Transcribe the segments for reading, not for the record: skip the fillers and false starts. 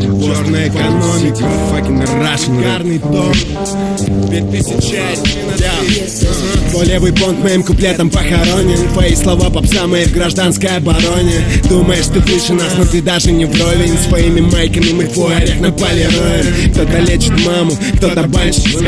Черная экономика, fucking Russian, гарный дом, 2000 Твой левый понт моим куплетом похоронен. Твои слова попса мои в гражданской обороне. Думаешь, ты выше нас, но ты даже не вровень. Своими майками мы твой орех наполируем. Кто-то лечит маму, кто-то банщик.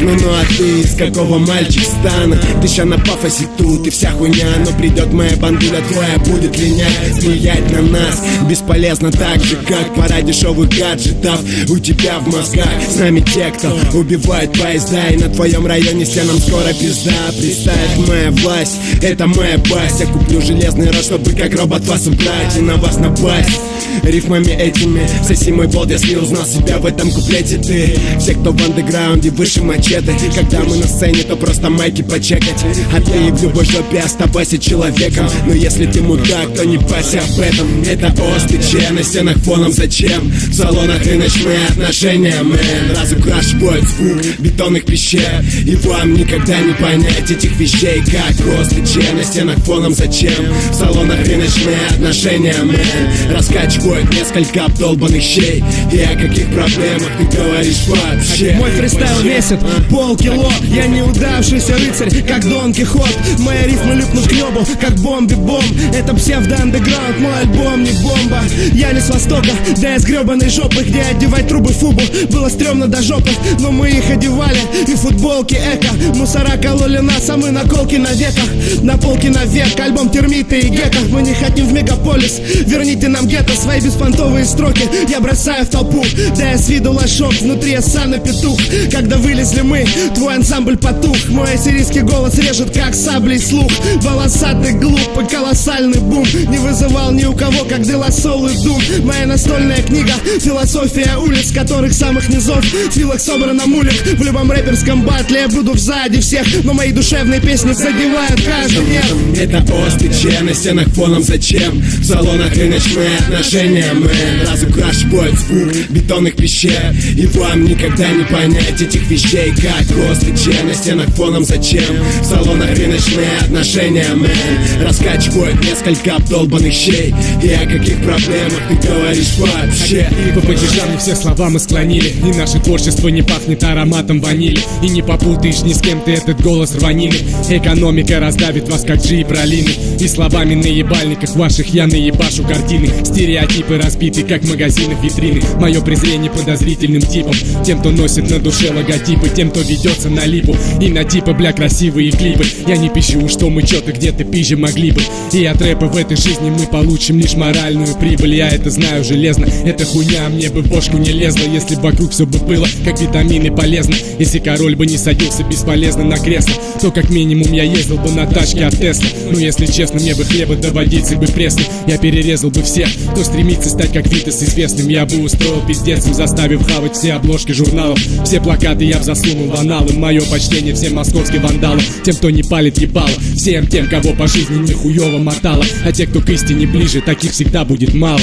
Ну а ты из какого мальчик стана? Ты ща на пафосе тут и вся хуйня. Но придет моя бандуля твоя, будет линять, влиять на нас бесполезно, так же как пара дешевых гаджетов у тебя в мозгах. С нами те, кто убивает поезда, и на твоем районе стенам скоро пизда. Представь, моя власть, это моя бась. Я куплю железный рот, чтобы как робот вас убрать и на вас напасть. Рифмами этими соси мой болт, если узнал себя в этом куплете ты. Все, кто в андеграунде, выше мачете. Когда мы на сцене, то просто майки почекать. А ты в любой жопе оставайся человеком. Но если ты мудак, то не парься об этом. Это ОСТЧ, на стенах фоном зачем? В салонах рыночные отношения, мэн. Разукрашивают звук бетонных пещер. И вам никогда не понять этих вещей, как ОСТЧ, на стенах фоном зачем? В салонах рыночные отношения, мэн. Раскачивают несколько обдолбанных щей. И о каких проблемах ты говоришь вообще? Мой фристайл весит полкило. Я неудавшийся рыцарь, как Дон Кихот. Мои рифмы липнут к небу, как бомби-бомб. Это псевдо-андеграунд, мой альбом не бомба. Я не с востока, да из гребаной жопы, где одевать трубы фубу было стрёмно до жопы, но мы их одевали. И футболки эко, мусора кололи нас, а мы наколки на веках. На полке навек, альбом термиты и гекко. Мы не хотим в мегаполис, верните нам гетто. Свои беспонтовые строки я бросаю в толпу. Да я с виду лошок, внутри я сам петух. Когда вылезли мы, твой ансамбль потух. Мой ассирийский голос режет, как саблей слух. Волосатый, глупый, колоссальный бум не вызывал ни у кого, как Деласол и Дум. Моя настольная книга, философия улиц, которых самых низов в филах собрано мулик. В любом рэперском батле я буду сзади всех, но мои душевные песни задевают каждый нерв. Это ОСТЧ, на стенах фоном зачем? В салонах рыночные отношения, мэн. Разукрашивают звук бетонных пещер. И вам никогда не понять этих вещей, как ОСТЧ, на стенах фоном зачем? В салонах рыночные отношения, мэн. Раскачивают несколько обдолбанных щей. И о каких проблемах ты говоришь вообще? По падежам не все слова мы склонили. И наше творчество не пахнет ароматом ванили. И не попутаешь ни с кем ты этот голос рванины. Экономика раздавит вас как джи и пролины. И словами на ебальниках ваших я наебашу картины. Стереотипы разбиты как магазины витрины. Мое презрение подозрительным типом. Тем, кто носит на душе логотипы. Тем, кто ведется на липу. И на типа, бля, красивые клипы. Я не пищу, что мы чё-то где-то пизже могли бы. И от рэпа в этой жизни мы получим лишь моральную прибыль. Я это знаю железно. Это хуйня мне бы в бошку не лезла. Если бы вокруг все бы было как витамины полезно. Если король бы не садился бесполезно на кресло, то как минимум я ездил бы на тачке от Тесла. Ну если честно, мне бы хлеба доводиться бы пресно. Я перерезал бы всех, кто стремится стать как Витас известным. Я бы устроил пиздец им, заставив хавать все обложки журналов. Все плакаты я б засунул в аналы. Мое почтение всем московским вандалам. Тем, кто не палит ебало. Всем тем, кого по жизни нихуево мотало. А те, кто к истине ближе, таких всегда будет мало.